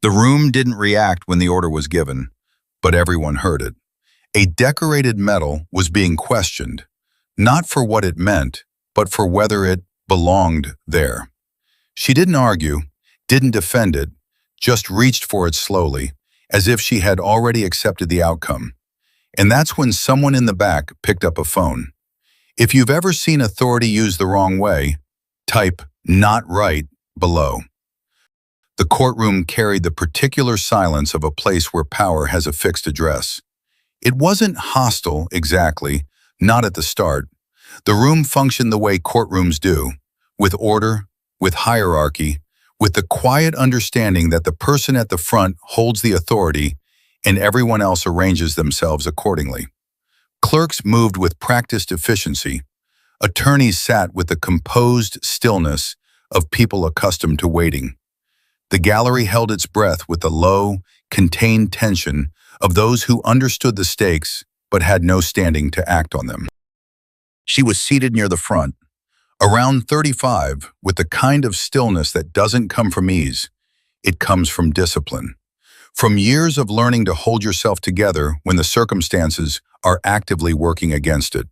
The room didn't react when the order was given, but everyone heard it. A decorated medal was being questioned, not for what it meant, but for whether it belonged there. She didn't argue, didn't defend it, just reached for it slowly, as if she had already accepted the outcome. And that's when someone in the back picked up a phone. If you've ever seen authority used the wrong way, type "not right" below. The courtroom carried the particular silence of a place where power has a fixed address. It wasn't hostile exactly, not at the start. The room functioned the way courtrooms do, with order, with hierarchy, with the quiet understanding that the person at the front holds the authority and everyone else arranges themselves accordingly. Clerks moved with practiced efficiency. Attorneys sat with the composed stillness of people accustomed to waiting. The gallery held its breath with the low, contained tension of those who understood the stakes but had no standing to act on them. She was seated near the front, around 35, with the kind of stillness that doesn't come from ease. It comes from discipline. From years of learning to hold yourself together when the circumstances are actively working against it.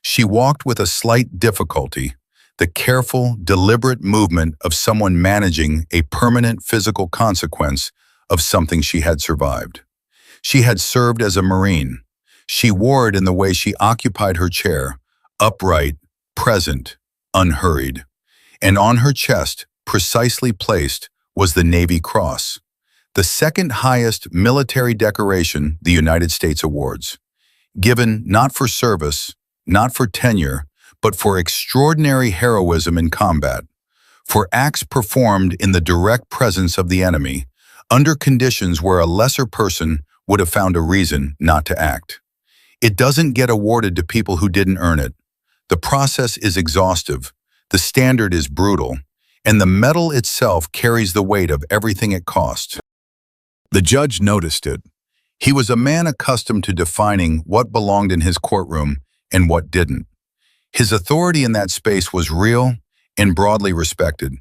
She walked with a slight difficulty, the careful, deliberate movement of someone managing a permanent physical consequence of something she had survived. She had served as a Marine. She wore it in the way she occupied her chair, upright, present, unhurried. And on her chest, precisely placed, was the Navy Cross, the second highest military decoration the United States awards, given not for service, not for tenure, but for extraordinary heroism in combat, for acts performed in the direct presence of the enemy, under conditions where a lesser person would have found a reason not to act. It doesn't get awarded to people who didn't earn it. The process is exhaustive, the standard is brutal, and the medal itself carries the weight of everything it costs. The judge noticed it. He was a man accustomed to defining what belonged in his courtroom and what didn't. His authority in that space was real and broadly respected,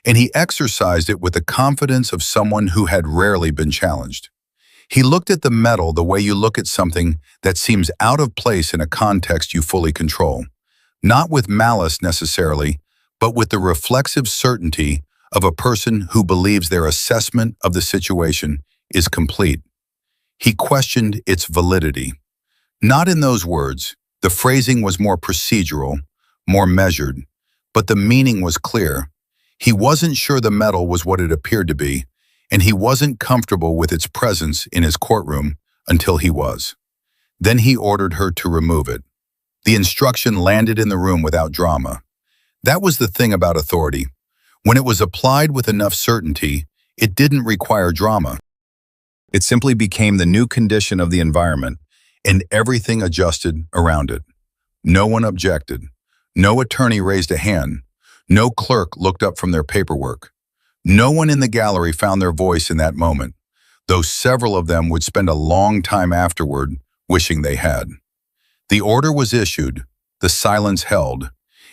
and he exercised it with the confidence of someone who had rarely been challenged. He looked at the medal the way you look at something that seems out of place in a context you fully control, not with malice necessarily, but with the reflexive certainty of a person who believes their assessment of the situation is complete. He questioned its validity. Not in those words. The phrasing was more procedural, more measured, but the meaning was clear. He wasn't sure the medal was what it appeared to be, and he wasn't comfortable with its presence in his courtroom until he was. Then he ordered her to remove it. The instruction landed in the room without drama. That was the thing about authority. When it was applied with enough certainty, it didn't require drama. It simply became the new condition of the environment, and everything adjusted around it. No one objected. No attorney raised a hand. No clerk looked up from their paperwork. No one in the gallery found their voice in that moment, though several of them would spend a long time afterward wishing they had. The order was issued, the silence held,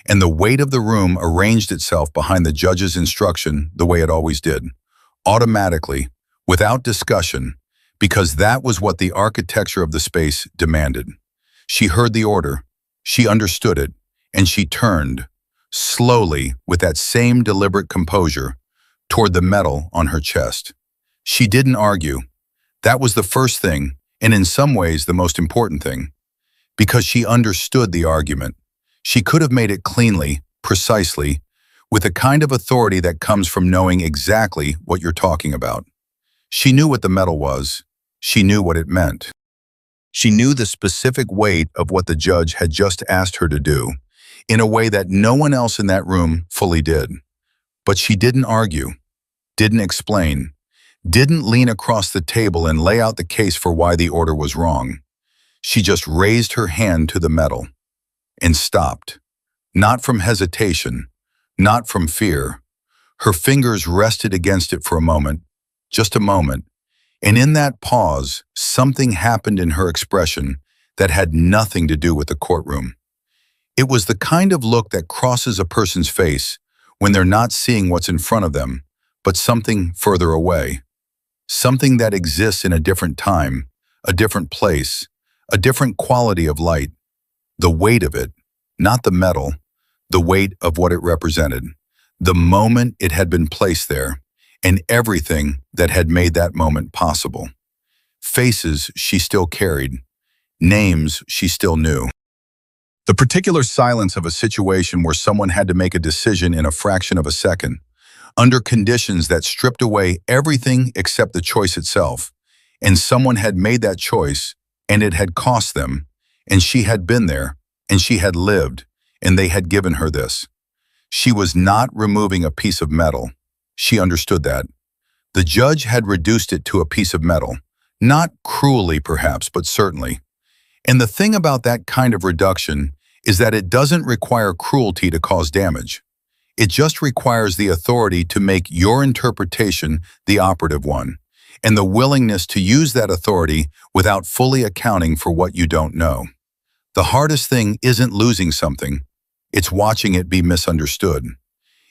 and the weight of the room arranged itself behind the judge's instruction the way it always did, automatically, without discussion, because that was what the architecture of the space demanded. She heard the order, she understood it, and she turned, slowly, with that same deliberate composure, toward the medal on her chest. She didn't argue. That was the first thing, and in some ways the most important thing, because she understood the argument. She could have made it cleanly, precisely, with the kind of authority that comes from knowing exactly what you're talking about. She knew what the medal was. She knew what it meant. She knew the specific weight of what the judge had just asked her to do, in a way that no one else in that room fully did. But she didn't argue, didn't explain, didn't lean across the table and lay out the case for why the order was wrong. She just raised her hand to the medal and stopped, not from hesitation, not from fear. Her fingers rested against it for a moment, just a moment, and in that pause, something happened in her expression that had nothing to do with the courtroom. It was the kind of look that crosses a person's face when they're not seeing what's in front of them, but something further away. something that exists in a different time, a different place, a different quality of light. The weight of it, not the metal, the weight of what it represented, the moment it had been placed there, and everything that had made that moment possible. Faces she still carried, names she still knew. The particular silence of a situation where someone had to make a decision in a fraction of a second, under conditions that stripped away everything except the choice itself, and someone had made that choice, and it had cost them, and she had been there, and she had lived, and they had given her this. She was not removing a piece of metal. She understood that. The judge had reduced it to a piece of metal, not cruelly perhaps, but certainly. And the thing about that kind of reduction is that it doesn't require cruelty to cause damage. It just requires the authority to make your interpretation the operative one, and the willingness to use that authority without fully accounting for what you don't know. The hardest thing isn't losing something, it's watching it be misunderstood.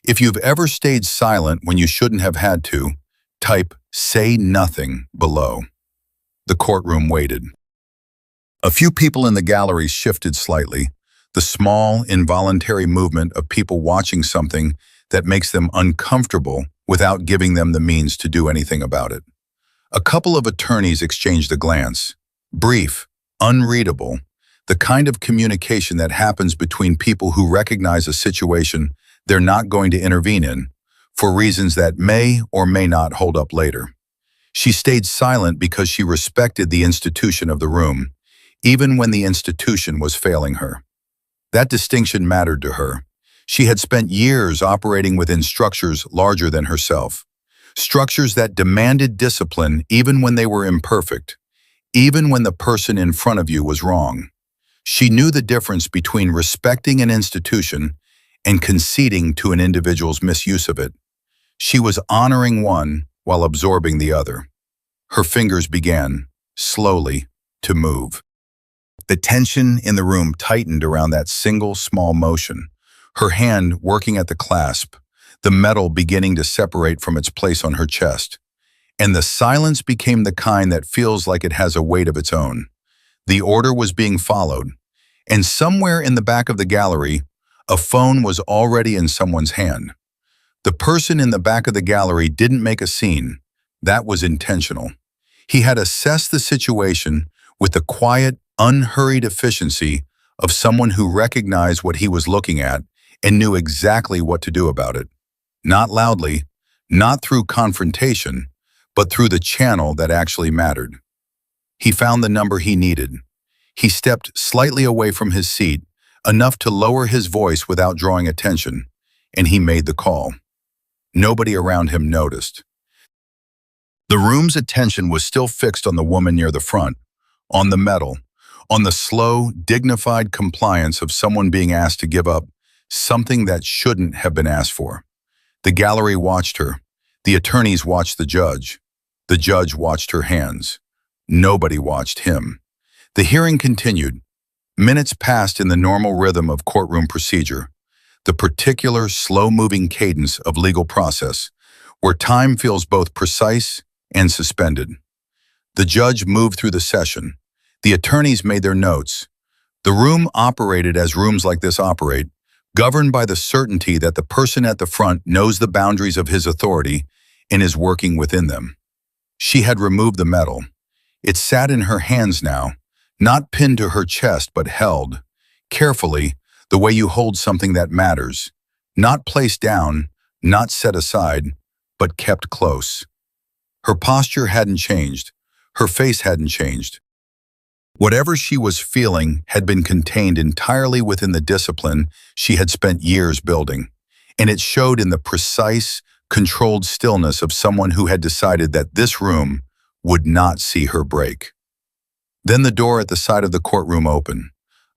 If you've ever stayed silent when you shouldn't have had to, type "say nothing" below. The courtroom waited. A few people in the gallery shifted slightly, the small, involuntary movement of people watching something that makes them uncomfortable without giving them the means to do anything about it. A couple of attorneys exchanged a glance. Brief, unreadable, the kind of communication that happens between people who recognize a situation they're not going to intervene in, for reasons that may or may not hold up later. She stayed silent because she respected the institution of the room, even when the institution was failing her. That distinction mattered to her. She had spent years operating within structures larger than herself, structures that demanded discipline even when they were imperfect, even when the person in front of you was wrong. She knew the difference between respecting an institution and conceding to an individual's misuse of it. She was honoring one while absorbing the other. Her fingers began, slowly, to move. The tension in the room tightened around that single small motion, her hand working at the clasp, the metal beginning to separate from its place on her chest. And the silence became the kind that feels like it has a weight of its own. The order was being followed, and somewhere in the back of the gallery, a phone was already in someone's hand. The person in the back of the gallery didn't make a scene. That was intentional. He had assessed the situation with the quiet, unhurried efficiency of someone who recognized what he was looking at and knew exactly what to do about it. Not loudly, not through confrontation, but through the channel that actually mattered. He found the number he needed. He stepped slightly away from his seat, enough to lower his voice without drawing attention, and he made the call. Nobody around him noticed. The room's attention was still fixed on the woman near the front, on the metal, on the slow, dignified compliance of someone being asked to give up something that shouldn't have been asked for. The gallery watched her. The attorneys watched the judge. The judge watched her hands. Nobody watched him. The hearing continued. Minutes passed in the normal rhythm of courtroom procedure, the particular slow-moving cadence of legal process, where time feels both precise and suspended. The judge moved through the session. The attorneys made their notes. The room operated as rooms like this operate, governed by the certainty that the person at the front knows the boundaries of his authority and is working within them. She had removed the metal. It sat in her hands now, not pinned to her chest but held, carefully, the way you hold something that matters, not placed down, not set aside, but kept close. Her posture hadn't changed. Her face hadn't changed. Whatever she was feeling had been contained entirely within the discipline she had spent years building, and it showed in the precise, controlled stillness of someone who had decided that this room would not see her break. Then the door at the side of the courtroom opened.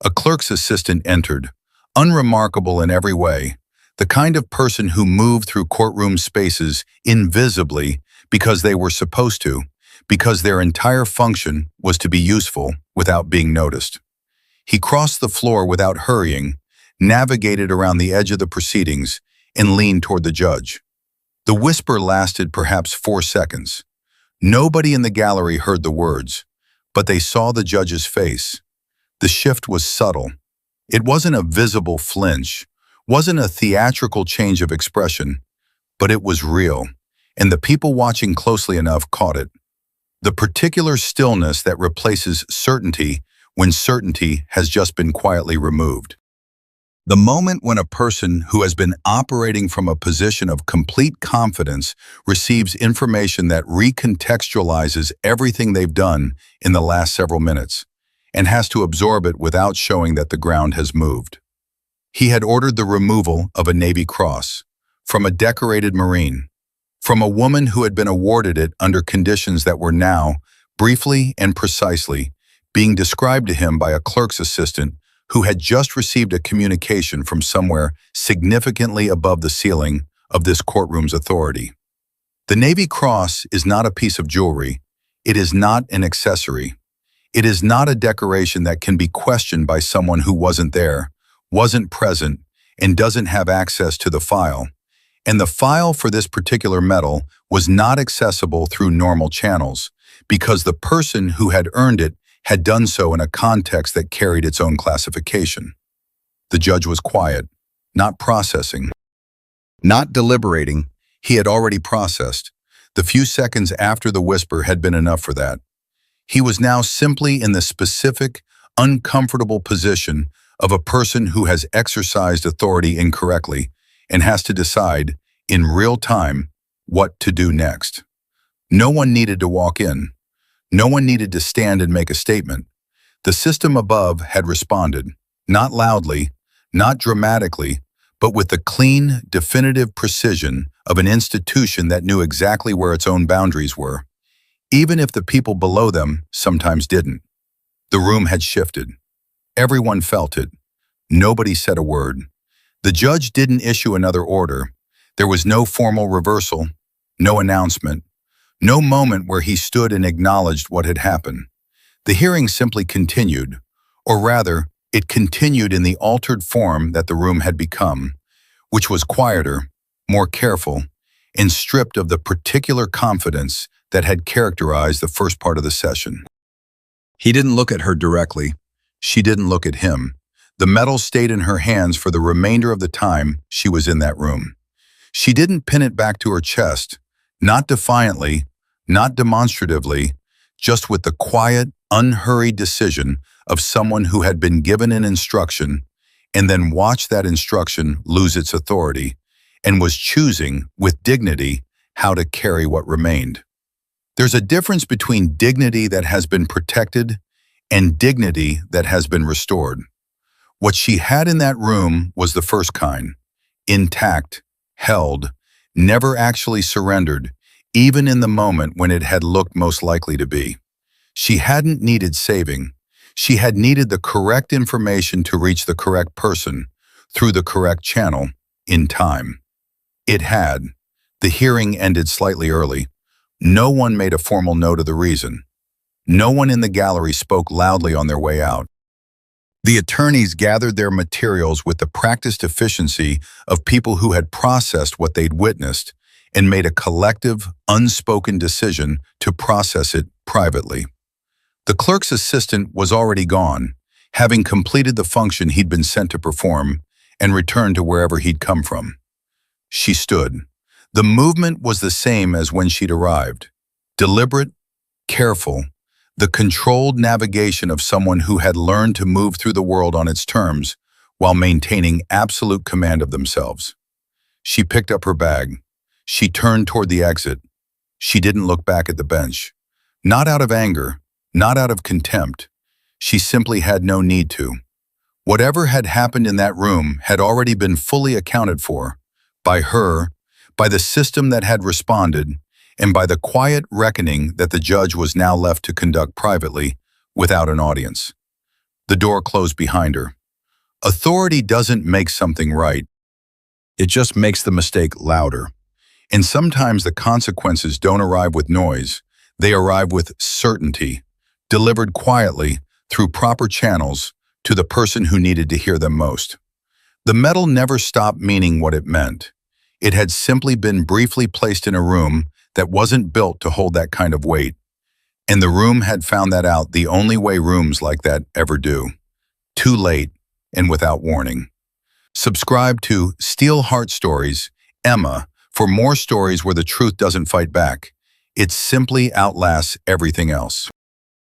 A clerk's assistant entered, unremarkable in every way, the kind of person who moved through courtroom spaces invisibly because they were supposed to, because their entire function was to be useful without being noticed. He crossed the floor without hurrying, navigated around the edge of the proceedings, and leaned toward the judge. The whisper lasted perhaps 4 seconds. Nobody in the gallery heard the words, but they saw the judge's face. The shift was subtle. It wasn't a visible flinch, wasn't a theatrical change of expression, but it was real, and the people watching closely enough caught it. The particular stillness that replaces certainty when certainty has just been quietly removed. The moment when a person who has been operating from a position of complete confidence receives information that recontextualizes everything they've done in the last several minutes and has to absorb it without showing that the ground has moved. He had ordered the removal of a Navy Cross from a decorated Marine, from a woman who had been awarded it under conditions that were now, briefly and precisely, being described to him by a clerk's assistant who had just received a communication from somewhere significantly above the ceiling of this courtroom's authority. The Navy Cross is not a piece of jewelry. It is not an accessory. It is not a decoration that can be questioned by someone who wasn't there, wasn't present, and doesn't have access to the file. And the file for this particular medal was not accessible through normal channels because the person who had earned it had done so in a context that carried its own classification. The judge was quiet, not processing, not deliberating. He had already processed. The few seconds after the whisper had been enough for that. He was now simply in the specific, uncomfortable position of a person who has exercised authority incorrectly and has to decide, in real time, what to do next. No one needed to walk in. No one needed to stand and make a statement. The system above had responded, not loudly, not dramatically, but with the clean, definitive precision of an institution that knew exactly where its own boundaries were, even if the people below them sometimes didn't. The room had shifted. Everyone felt it. Nobody said a word. The judge didn't issue another order. There was no formal reversal, no announcement, no moment where he stood and acknowledged what had happened. The hearing simply continued, or rather, it continued in the altered form that the room had become, which was quieter, more careful, and stripped of the particular confidence that had characterized the first part of the session. He didn't look at her directly. She didn't look at him. The medal stayed in her hands for the remainder of the time she was in that room. She didn't pin it back to her chest, not defiantly, not demonstratively, just with the quiet, unhurried decision of someone who had been given an instruction and then watched that instruction lose its authority and was choosing, with dignity, how to carry what remained. There's a difference between dignity that has been protected and dignity that has been restored. What she had in that room was the first kind, intact, held, never actually surrendered, even in the moment when it had looked most likely to be. She hadn't needed saving. She had needed the correct information to reach the correct person, through the correct channel, in time. It had. The hearing ended slightly early. No one made a formal note of the reason. No one in the gallery spoke loudly on their way out. The attorneys gathered their materials with the practiced efficiency of people who had processed what they'd witnessed and made a collective, unspoken decision to process it privately. The clerk's assistant was already gone, having completed the function he'd been sent to perform and returned to wherever he'd come from. She stood. The movement was the same as when she'd arrived. Deliberate, careful, the controlled navigation of someone who had learned to move through the world on its terms while maintaining absolute command of themselves. She picked up her bag. She turned toward the exit. She didn't look back at the bench. Not out of anger, not out of contempt. She simply had no need to. Whatever had happened in that room had already been fully accounted for, by her, by the system that had responded, and by the quiet reckoning that the judge was now left to conduct privately, without an audience. The door closed behind her. Authority doesn't make something right. It just makes the mistake louder. And sometimes the consequences don't arrive with noise. They arrive with certainty, delivered quietly, through proper channels, to the person who needed to hear them most. The medal never stopped meaning what it meant. It had simply been briefly placed in a room that wasn't built to hold that kind of weight. And the room had found that out the only way rooms like that ever do. Too late and without warning. Subscribe to Steel Heart Stories, Emma, for more stories where the truth doesn't fight back. It simply outlasts everything else.